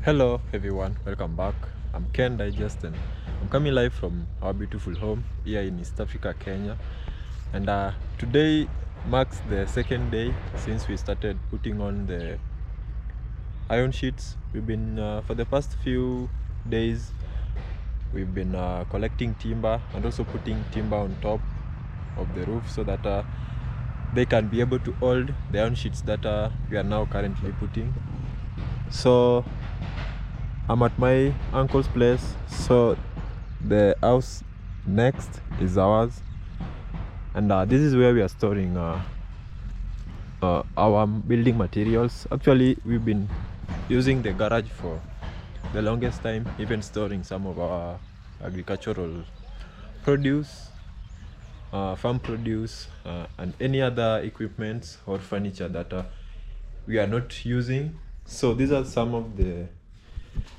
Hello everyone, welcome back. I'm Ken Digest and I'm coming live from our beautiful home here in East Africa, Kenya. And today marks the second day since we started putting on the iron sheets. We've been, for the past few days, we've been collecting timber and also putting timber on top of the roof so that they can be able to hold the iron sheets that we are now currently putting. So I'm at my uncle's place, so the house next is ours, and this is where we are storing our building materials. Actually, we've been using the garage for the longest time, even storing some of our agricultural produce, farm produce, and any other equipment or furniture that we are not using. So these are some of the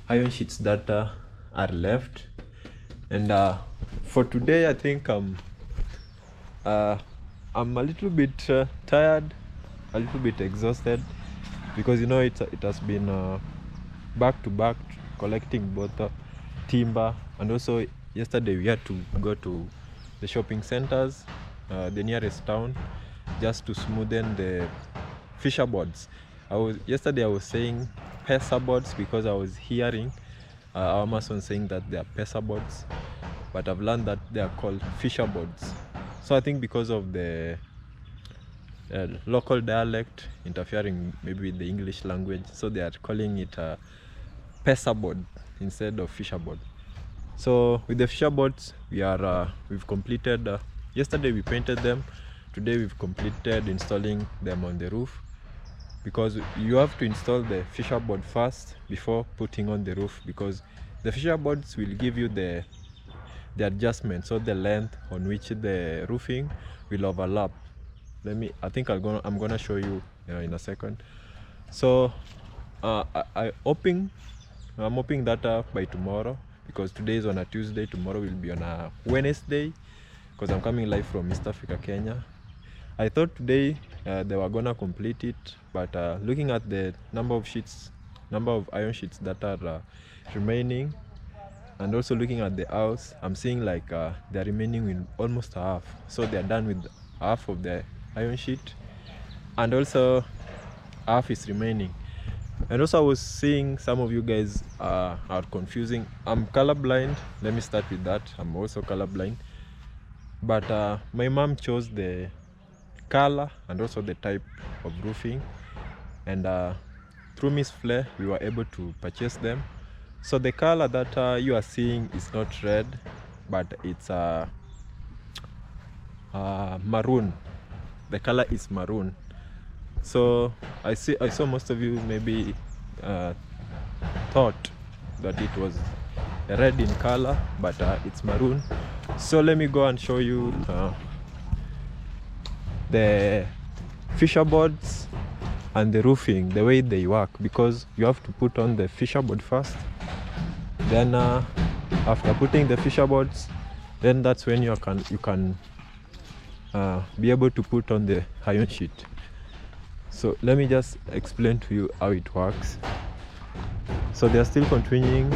iron sheets that are left, and for today I think I'm a little bit tired, a little bit exhausted, because it has been back to back collecting both timber, and also yesterday we had to go to the shopping centers, the nearest town, just to smoothen the fisher boards. Yesterday I was saying pesa boards because I was hearing our mason saying that they are pesa boards, but I've learned that they are called fisher boards. So I think because of the local dialect interfering maybe with the English language, so they are calling it a pesa board instead of fisher board. So with the fisher boards, we've completed. Yesterday we painted them. Today we've completed installing them on the roof, because you have to install the fisher board first before putting on the roof, because the fisher boards will give you the adjustment, so the length on which the roofing will overlap. I think I'm gonna show you in a second. So I'm hoping that by tomorrow, because today is on a Tuesday, tomorrow will be on a Wednesday, because I'm coming live from East Africa, Kenya. I thought today they were gonna complete it, but looking at the number of iron sheets that are remaining, and also looking at the house, I'm seeing like they're remaining with almost half. So they're done with half of the iron sheet, and also half is remaining. And also I was seeing some of you guys are confusing. I'm colorblind. Let me start with that. I'm also colorblind, but my mom chose the color and also the type of roofing, and through Miss Flair we were able to purchase them. So the color that you are seeing is not red, but it's maroon. The color is maroon. So I saw most of you maybe thought that it was red in color, but it's maroon. So let me go and show you the fisher boards and the roofing, the way they work, because you have to put on the fisher board first, then after putting the fisher boards, then that's when you can be able to put on the iron sheet. So let me just explain to you how it works. So they are still continuing.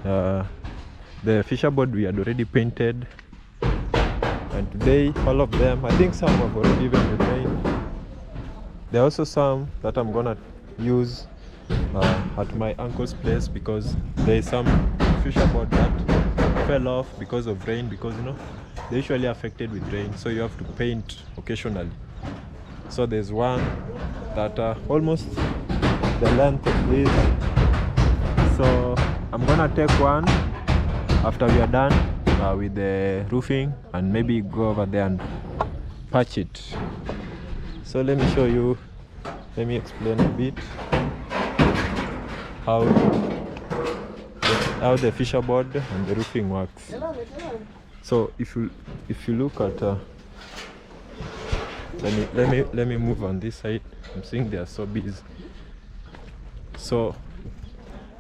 The fisher board we had already painted, and today all of them, I think some have already even remained. There are also some that I'm gonna use at my uncle's place, because there is some fisher board that fell off because of rain, because they're usually affected with rain, so you have to paint occasionally. So there's one that almost the length of this. So I'm gonna take one after we are done with the roofing, and maybe go over there and patch it. So let me show you, let me explain a bit how the fisher board and the roofing works. So if you look at let me move on this side. I'm seeing they are so busy. So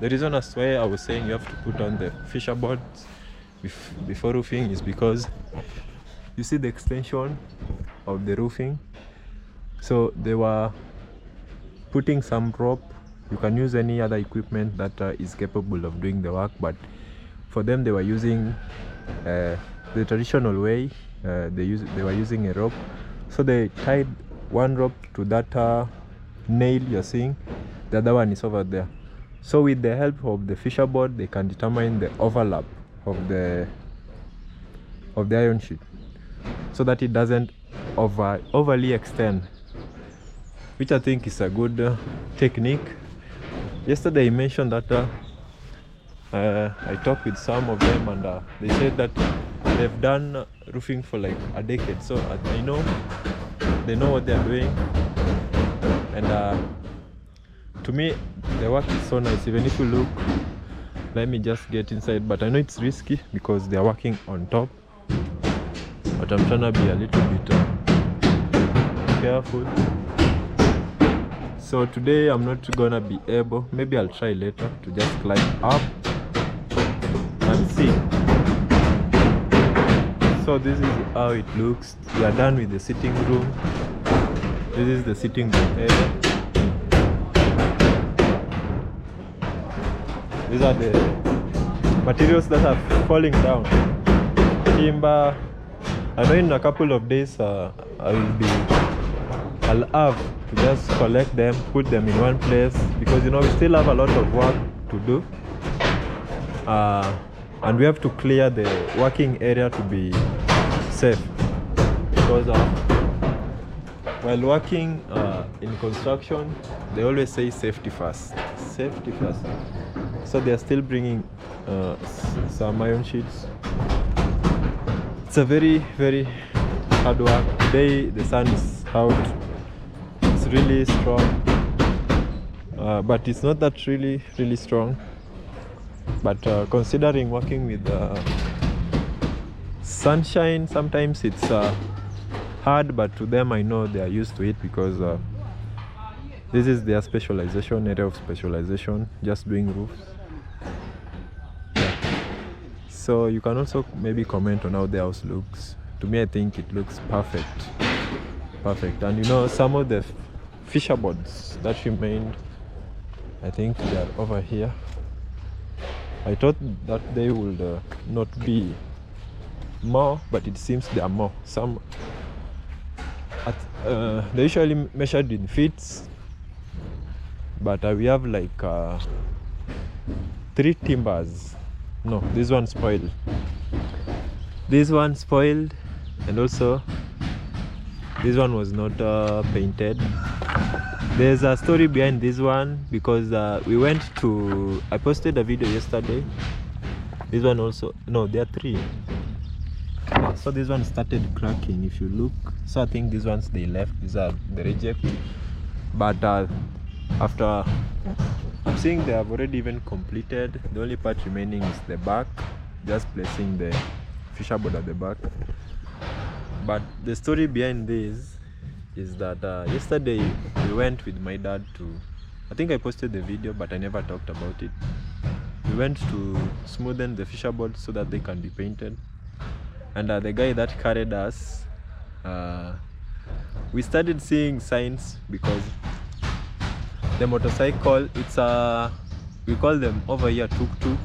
the reason as to why I was saying you have to put on the fisher boards before roofing is because you see the extension of the roofing. So they were putting some rope You can use any other equipment that is capable of doing the work, but for them they were using the traditional way. They were using a rope, so they tied one rope to that nail you're seeing, the other one is over there. So with the help of the fisher board, they can determine the overlap of the iron sheet so that it doesn't overly extend, which I think is a good technique. Yesterday I mentioned that I talked with some of them, and they said that they've done roofing for like a decade, so I know they know what they're doing. And to me the work is so nice. Even if you look, let me just get inside, but I know it's risky because they're working on top, but I'm trying to be a little bit careful. So today I'm not gonna be able, maybe I'll try later to just climb up and see. So this is how it looks. We are done with the sitting room. This is the sitting room area. These are the materials that are falling down. Timber. I know in a couple of days I'll have to just collect them, put them in one place, because you know we still have a lot of work to do, and we have to clear the working area to be safe, because while working in construction they always say safety first. So they are still bringing some iron sheets. It's a very, very hard work. Today the sun is out. It's really strong, but it's not that really strong. But considering working with sunshine, sometimes it's hard, but to them I know they are used to it, because this is their specialization, area of specialization, just doing roofs. So you can also maybe comment on how the house looks. To me, I think it looks perfect. And you know, some of the fisher boards that remained, I think they are over here. I thought that they would not be more, but it seems there are more. Some they usually measured in feet, but we have like 3 timbers. No, this one spoiled. And also this one was not painted. There's a story behind this one, because we went to, I posted a video yesterday. This one also, no, there are 3. So this one started cracking, if you look. So I think these ones they left, these are the reject. But after I'm seeing they have already even completed, the only part remaining is the back, just placing the fisher board at the back. But the story behind this is that yesterday we went with my dad to, I think I posted the video but I never talked about it. We went to smoothen the fisher board so that they can be painted, and the guy that carried us, we started seeing signs, because the motorcycle, it's a, we call them over here tuk-tuk.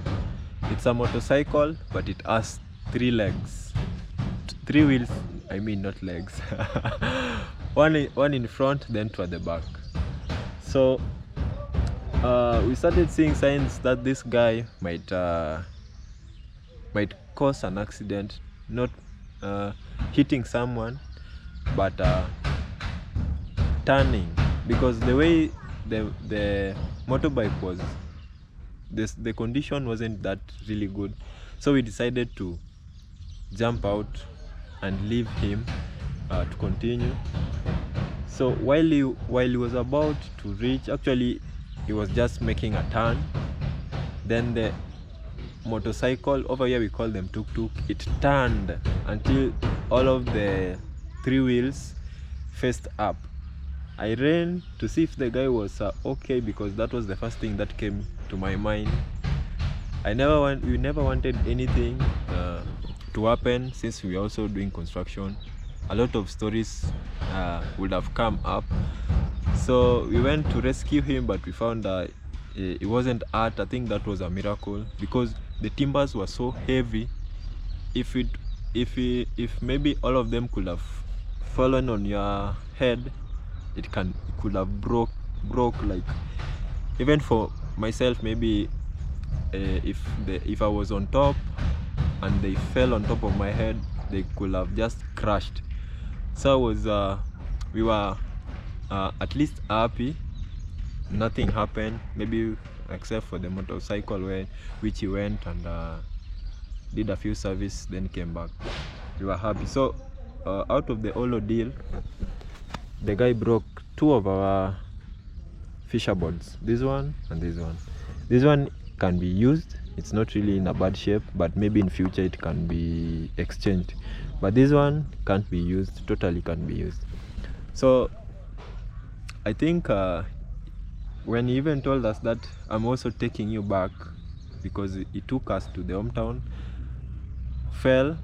It's a motorcycle, but it has 3 legs, 3 wheels, I mean not legs. one in front, then 2 at the back. So we started seeing signs that this guy might cause an accident, not hitting someone, but turning, because the way the motorbike was, the condition wasn't that really good. So we decided to jump out and leave him to continue. So while he was about to reach, actually he was just making a turn, then the motorcycle, over here we call them tuk-tuk, it turned until all of the 3 wheels faced up. I ran to see if the guy was okay, because that was the first thing that came to my mind. We never wanted anything to happen, since we are also doing construction. A lot of stories would have come up, So we went to rescue him, but we found that it wasn't hurt. I think that was a miracle because the timbers were so heavy. If maybe all of them could have fallen on your head, it could have broke like, even for myself, maybe if I was on top and they fell on top of my head, they could have just crashed. So we were at least happy nothing happened, maybe except for the motorcycle which he went and did a few service, then came back. We were happy. So out of the whole ordeal, the guy broke two of our fisher boards, this one and this one. This one can be used, it's not really in a bad shape, but maybe in future it can be exchanged. But this one can't be used, totally can't be used. So I think when he even told us that I'm also taking you back, because he took us to the hometown, fell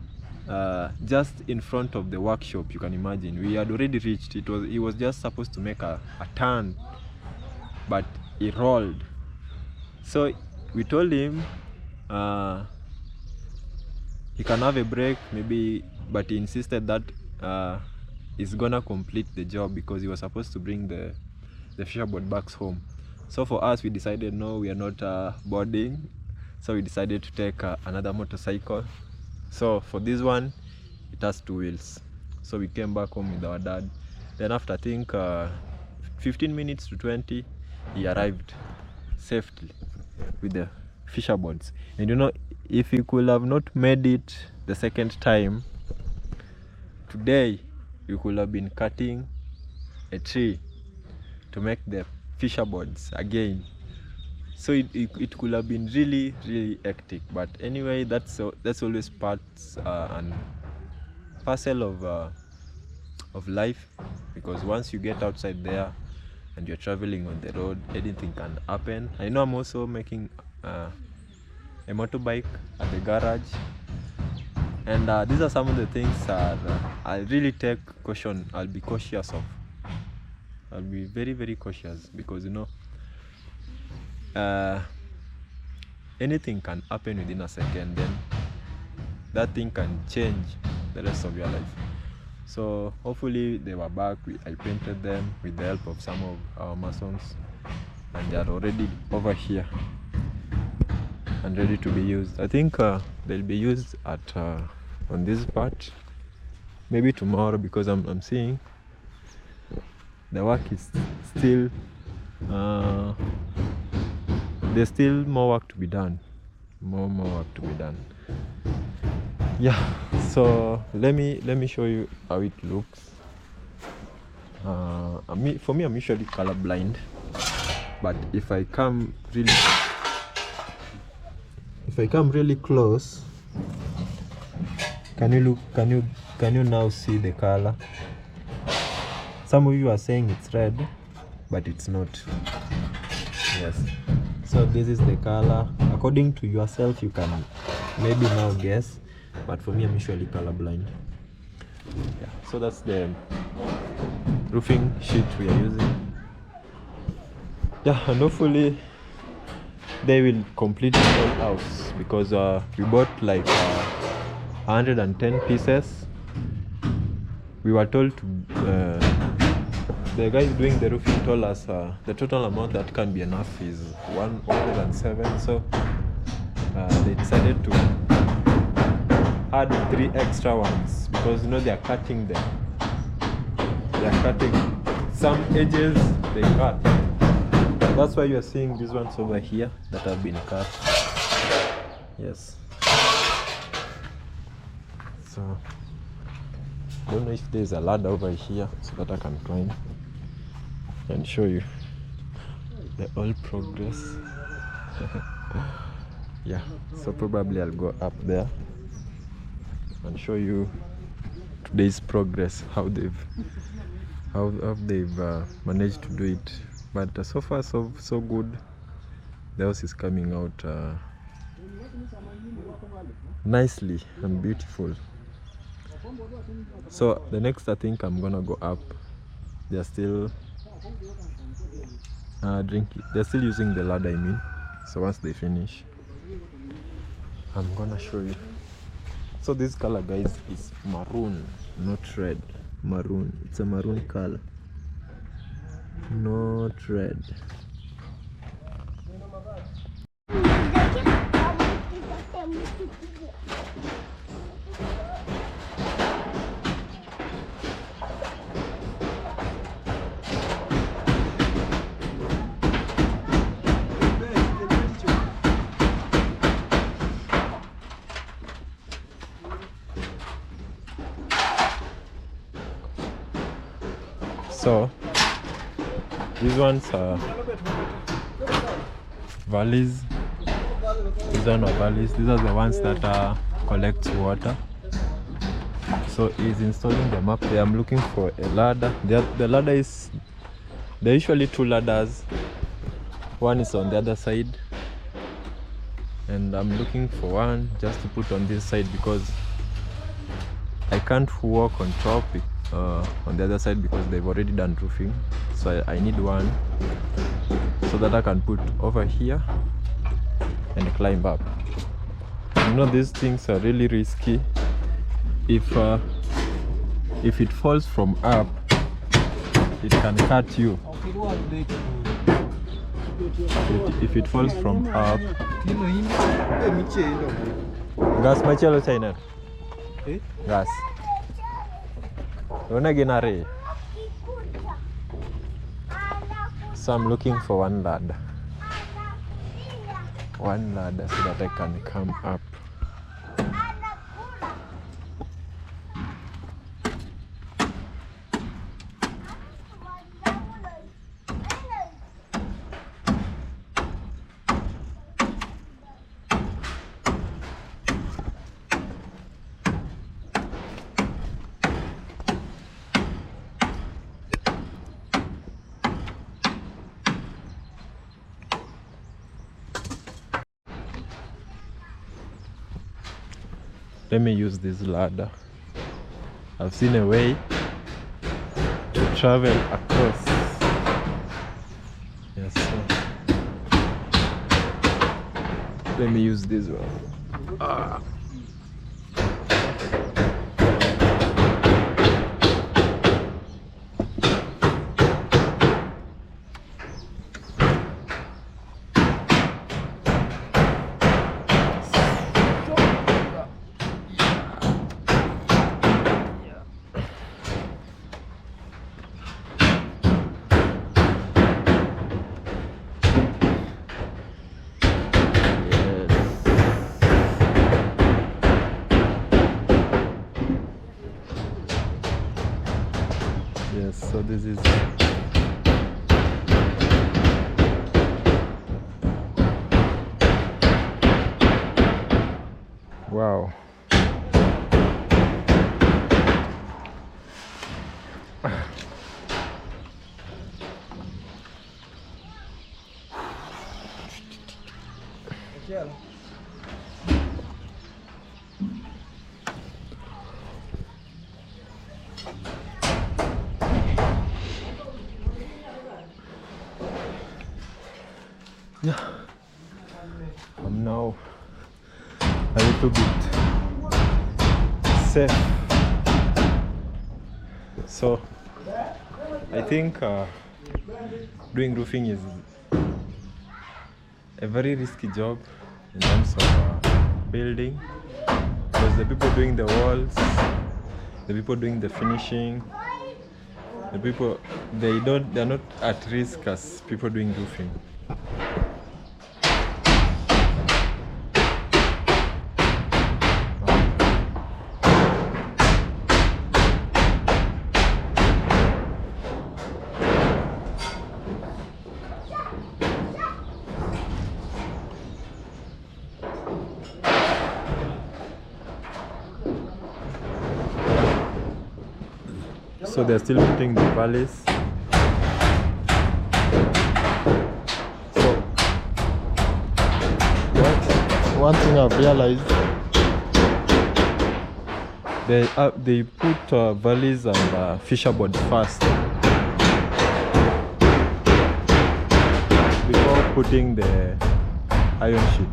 just in front of the workshop. You can imagine, we had already reached. He was just supposed to make a turn, but he rolled. So we told him he can have a break maybe, but he insisted that he's gonna complete the job because he was supposed to bring the fisherboard back home. So for us, we decided no, we are not boarding, so we decided to take another motorcycle. So for this one, it has 2 wheels. So we came back home with our dad. Then after I think 15 minutes to 20, he arrived safely with the fisherboards. And you know, if he could have not made it the second time, today we could have been cutting a tree to make the fisherboards again. So it could have been really hectic. But anyway, that's always parts and parcel of life, because once you get outside there and you're traveling on the road, anything can happen. I know I'm also making a motorbike at the garage, and these are some of the things I really take caution. I'll be cautious of. I'll be very cautious, because you know, anything can happen within a second, then that thing can change the rest of your life. So hopefully they were back. I painted them with the help of some of our masons, and they are already over here and ready to be used. I think they'll be used at on this part maybe tomorrow, because I'm seeing the work is still there's still more work to be done, more work to be done. Yeah, so let me show you how it looks. For me, I'm usually colorblind, but if I come really close, can you now see the color? Some of you are saying it's red, but it's not. Yes, so this is the color. According to yourself, you can maybe now guess, but for me, I'm usually colorblind. Yeah, so that's the roofing sheet we are using. Yeah, and hopefully they will complete the whole house, because we bought like 110 pieces. We were told to the guys doing the roofing told us the total amount that can be enough is 107. So they decided to add 3 extra ones, because you know they are cutting them. They are cutting some edges, they cut. That's why you are seeing these ones over here that have been cut. Yes. So I don't know if there's a ladder over here so that I can climb and show you the whole progress. Yeah, so probably I'll go up there and show you today's progress, how they've managed to do it. But so far so good. The house is coming out nicely and beautiful. So the next, I think I'm gonna go up. They're still drink it. They're still using the ladder, I mean. So once they finish, I'm gonna show you. So this color, guys, is maroon, not red. Maroon. It's a maroon color, not red. So these ones are valleys. These are not valleys. These are the ones that collect water. So he's installing the map there. I'm looking for a ladder. The ladder is, there are usually two ladders. One is on the other side, and I'm looking for one just to put on this side because I can't walk on top on the other side because they've already done roofing. So I need one so that I can put over here and climb up. You know, these things are really risky. If it falls from up, it can cut you. If it falls from up, gas machelo China. Gas. So I'm looking for one ladder so that I can come up. Let me use this ladder. I've seen a way to travel across. Yes, so let me use this one. Yes, so this is wow. Yeah, I'm now a little bit safe. So I think doing roofing is a very risky job in terms of building, because the people doing the walls, the people doing the finishing, the people they're not at risk as people doing roofing. So they're still putting the valleys. So one thing I've realized, they put valleys and fisher board first. putting the iron sheet.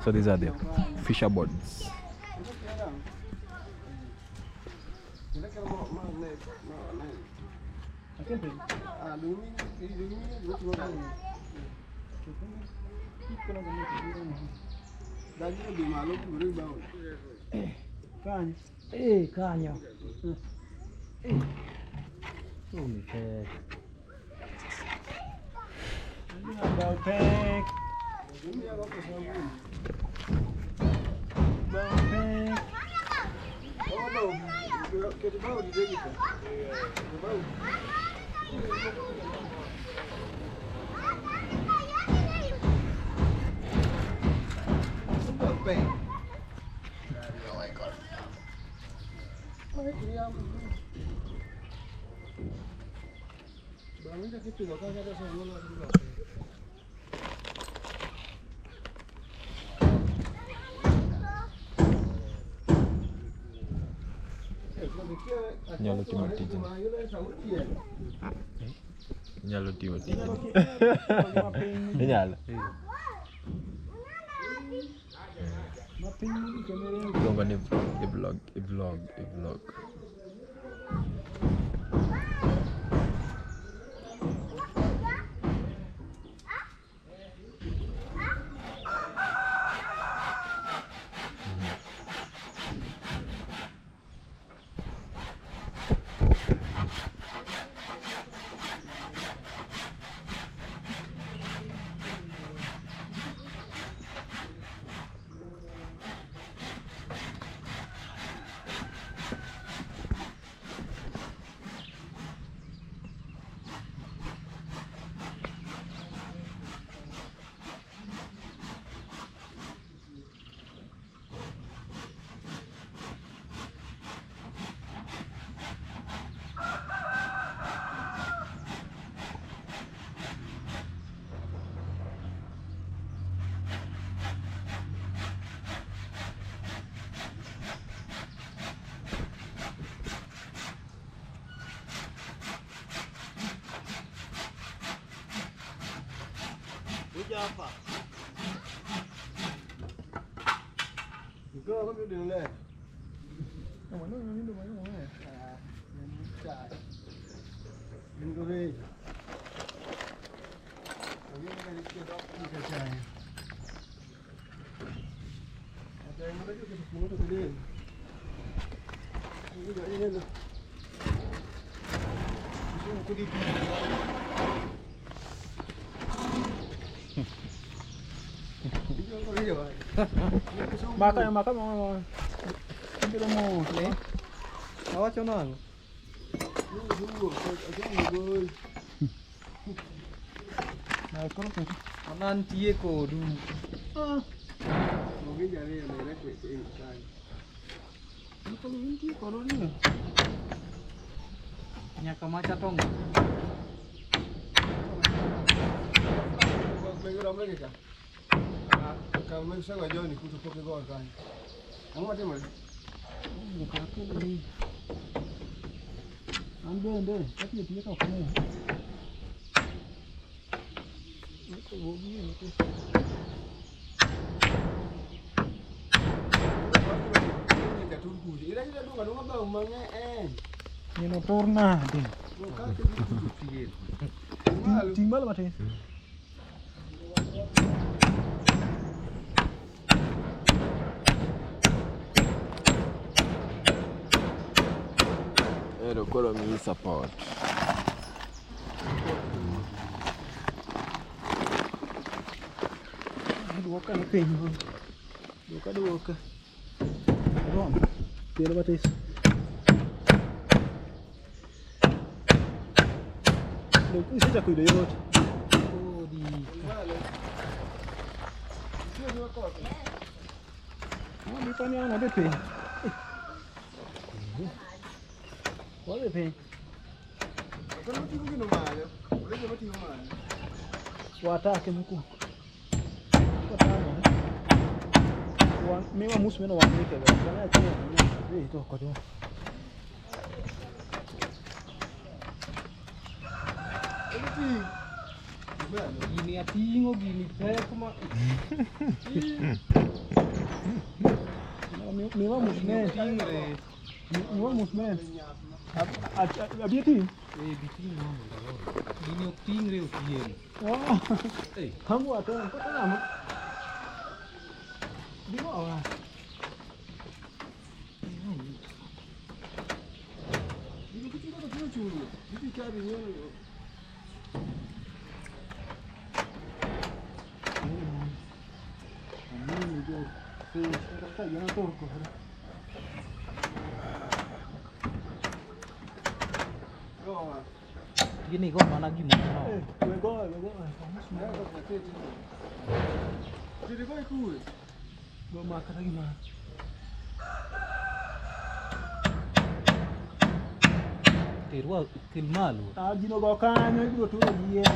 So these are the fisher boards. Canyo. Nyalo timo tijni. Nyalo timo tijni. Inyalo. Iluongo ni vlog. Apa? Go apa dia ni? Mana ni mana? Ah, ni cai. Ni goreng. Ini kan kita ni cai. Ada yang mana juga semua tu dia. Ini dah ini dah. Ini aku di. Makan mau. Kita mau ni. Awak macam mana? Aku nak nanti ko du. Mungkin jadi yang mereka cekik. Itu nanti kalau ni. Nya kamaca tong. Minggu ramai ke? Kalau saya nggak jauh ni, kutu kopi gua kan. Kamu macam mana? Bukan aku ni. Ambil. Tapi dia kau kamu. Aku bobi ni tu. Ini kat Turku. Ira ira dua kan orang bau mangga Ni motor nah tu. Kau tu sikit. Timbal macam. Economy support. Dua kan ping. Dua ke. Rom. Dia lepas tu. kuido kuisha kuido yote. Di. Ni pani ana bepe. Kwa bepe. Kana mtu mwingine mmoja. Ule mtu mmoja. Swatake mkuu. Mema musu mena wamweke kana ya tena ni to kwa to gini atingo gini pek ma mema musu mena tingre mema musu mena abieti bitingo gini tingre utien kamu atau kau nama di bawah. Ini kita tak tahu curu. Ini cari ni. Ini dia. Saya tak jangan tahu kau. Gini kau mana gimana? Go. Jadi kau ikut. Gua makan lagi mah. Terus malu. Tadi no gokanya itu tuh dia.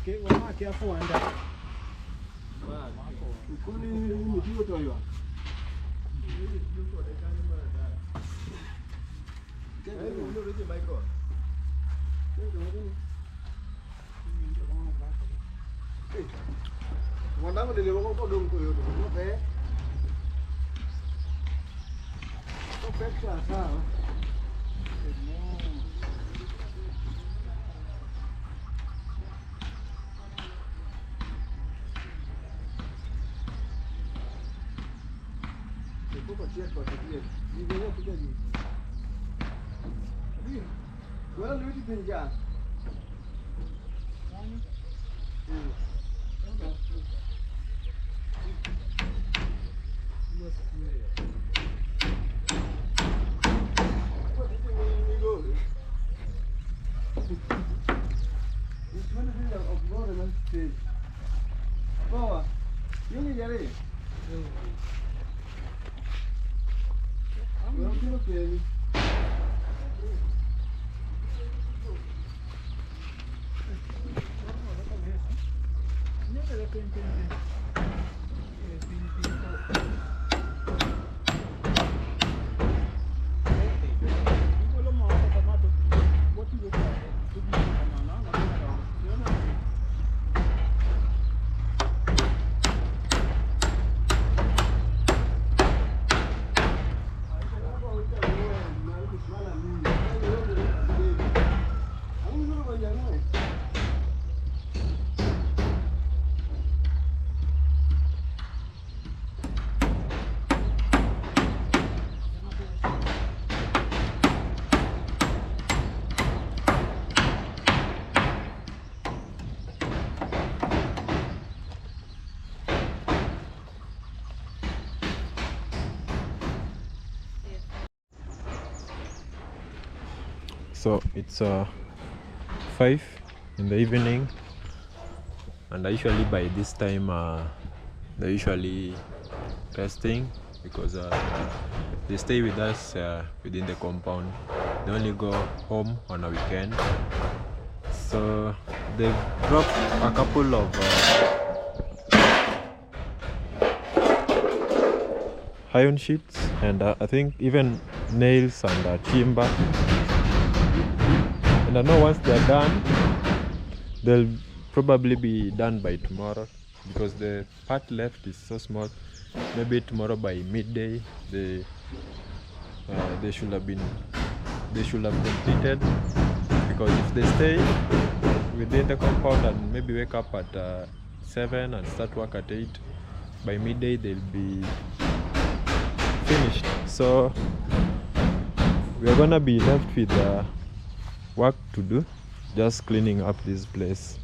Wamake hapo anda. Ukoni ni ndio toyo. Mwanangu ndio wako dongo yote. Okay. Perfect sawa. So it's 5 in the evening, and usually by this time they're usually resting because they stay with us within the compound. They only go home on a weekend. So they've dropped a couple of iron sheets, and I think even nails and timber. And I know once they're done, they'll probably be done by tomorrow because the part left is so small. Maybe tomorrow by midday they should have completed, because if they stay within the compound and maybe wake up at 7 and start work at 8, by midday they'll be finished. So we are gonna be left with work to do, just cleaning up this place,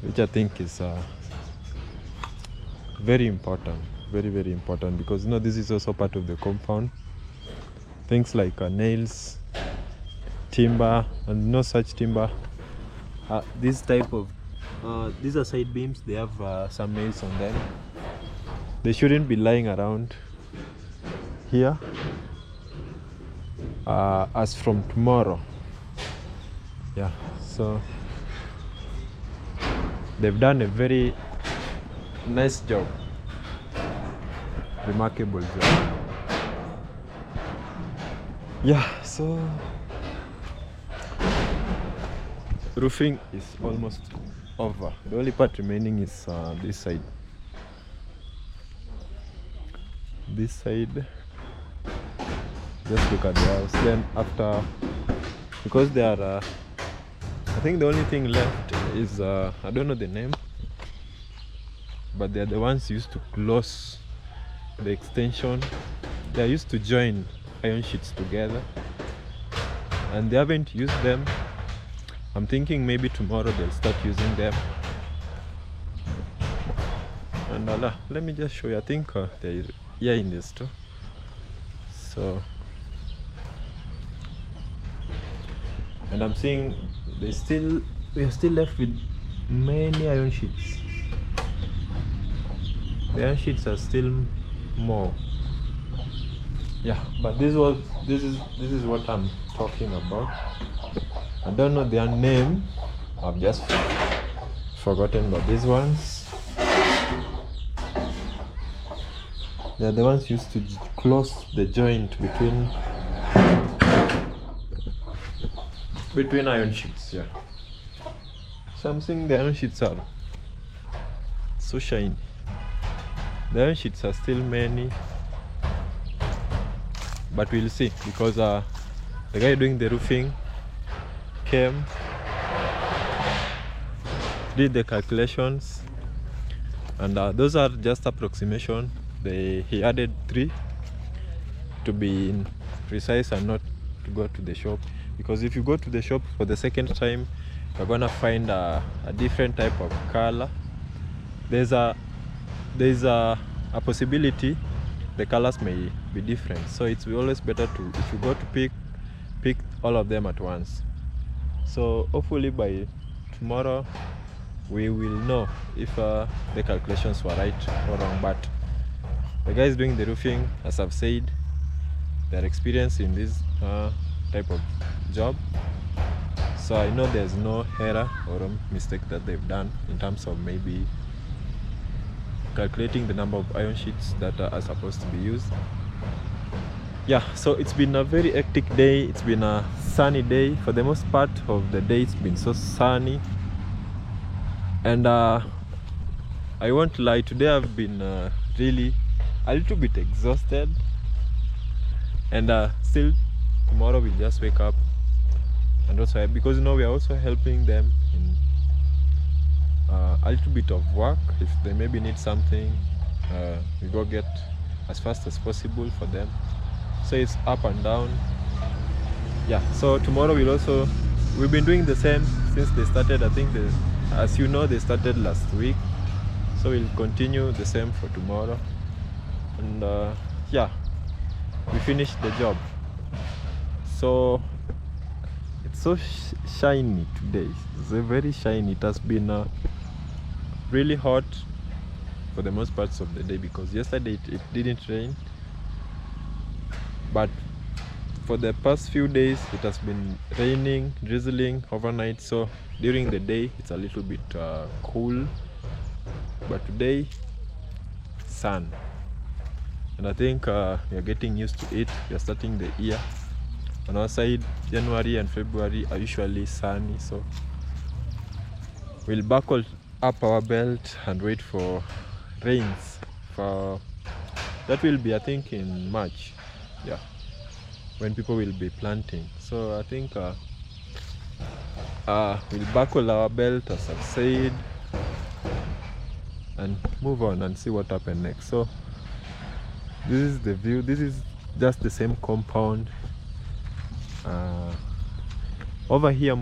which I think is very important, very important, because you know this is also part of the compound. Things like nails, timber, and no such timber. This type of these are side beams. They have some nails on them. They shouldn't be lying around here as from tomorrow. Yeah, so they've done a very nice job, remarkable job. Yeah, so roofing is almost over. The only part remaining is this side. This side, just look at the house. Then after, because they are I think the only thing left is I don't know the name, but they're the ones used to close the extension. They used to join iron sheets together, and they haven't used them. I'm thinking maybe tomorrow they'll start using them. And let me just show you. I think they're here in the store. So, and I'm seeing we are still left with many iron sheets. The iron sheets are still more. Yeah, but this is what I'm talking about. I don't know their name. I've just forgotten, but these ones, they're the ones used to close the joint between iron sheets. Yeah, so I'm saying the iron sheets are so shiny. The iron sheets are still many, but we'll see, because the guy doing the roofing came, did the calculations, and those are just approximation. He added 3 to be precise and not to go to the shop, because if you go to the shop for the second time, you're gonna find a different type of color. There's a possibility the colors may be different, so it's always better to, if you go to pick all of them at once. So hopefully by tomorrow we will know if the calculations were right or wrong. But the guys doing the roofing, as I've said, they're experienced in this type of job, so I know there's no error or a mistake that they've done in terms of maybe calculating the number of iron sheets that are supposed to be used. Yeah, so it's been a very hectic day. It's been a sunny day. For the most part of the day, it's been so sunny, and I won't lie, today I've been really a little bit exhausted, and still tomorrow we'll just wake up, and also because you know we are also helping them in a little bit of work. If they maybe need something, we go get as fast as possible for them. So it's up and down. Yeah, so tomorrow we've been doing the same since they started. I think as you know, they started last week, so we'll continue the same for tomorrow. And yeah, we finished the job. So it's so shiny today. It's very shiny. It has been really hot for the most parts of the day, because yesterday it didn't rain, but for the past few days it has been raining, drizzling overnight. So during the day it's a little bit cool, but today sun, and I think we are getting used to it. We are starting the year. On our side, January and February are usually sunny, so we'll buckle up our belt and wait for rains. For that will be, I think, in March, yeah, when people will be planting. So I think we'll buckle our belt, as I've said, and move on and see what happens next. So this is the view. This is just the same compound. Over here,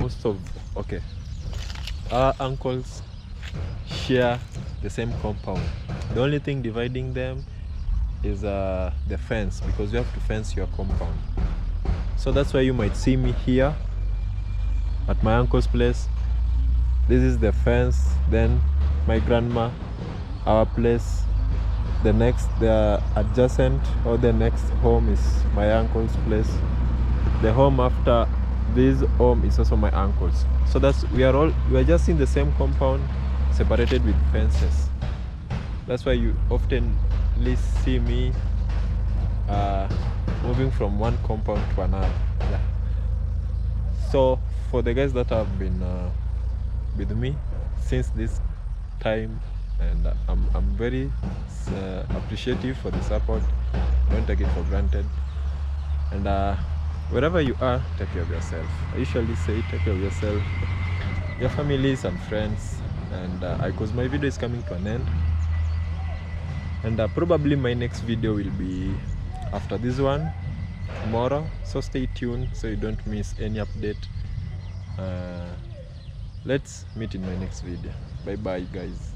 our uncles share the same compound. The only thing dividing them is the fence, because you have to fence your compound. So that's why you might see me here at my uncle's place. This is the fence, then my grandma, our place, the adjacent or the next home is my uncle's place. The home after this home is also my uncle's. So we are just in the same compound, separated with fences. That's why you often see me moving from one compound to another. Yeah. So for the guys that have been with me since this time, and I'm very appreciative for the support. Don't take it for granted. And wherever you are, take care of yourself. I usually say take care of yourself, your families and friends. And because my video is coming to an end, and probably my next video will be after this one tomorrow, so stay tuned so you don't miss any update. Let's meet in my next video. Bye bye guys.